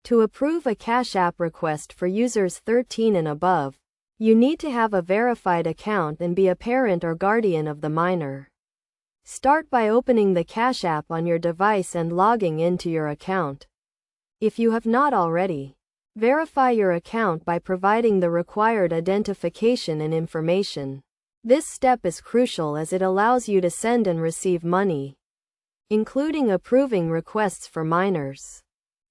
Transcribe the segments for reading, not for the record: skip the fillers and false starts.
To approve a Cash App request for users 13 and above, you need to have a verified account and be a parent or guardian of the minor. Start by opening the Cash App on your device and logging into your account. If you have not already, verify your account by providing the required identification and information. This step is crucial as it allows you to send and receive money, including approving requests for minors.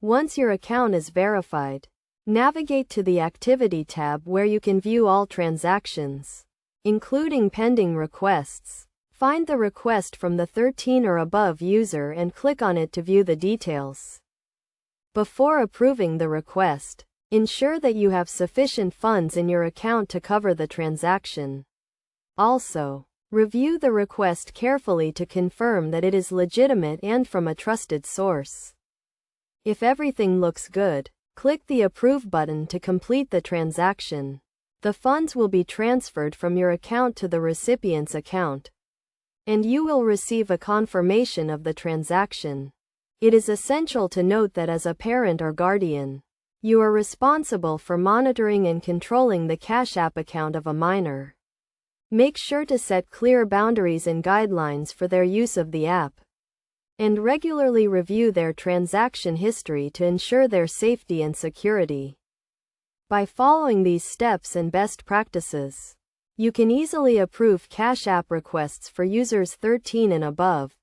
Once your account is verified, navigate to the Activity tab where you can view all transactions, including pending requests. Find the request from the 13 or above user and click on it to view the details. Before approving the request, ensure that you have sufficient funds in your account to cover the transaction. Also, review the request carefully to confirm that it is legitimate and from a trusted source. If everything looks good, click the Approve button to complete the transaction. The funds will be transferred from your account to the recipient's account, and you will receive a confirmation of the transaction. It is essential to note that as a parent or guardian, you are responsible for monitoring and controlling the Cash App account of a minor. Make sure to set clear boundaries and guidelines for their use of the app, and regularly review their transaction history to ensure their safety and security. By following these steps and best practices, you can easily approve Cash App requests for users 13 and above,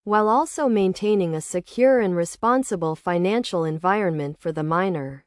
while also maintaining a secure and responsible financial environment for the minor.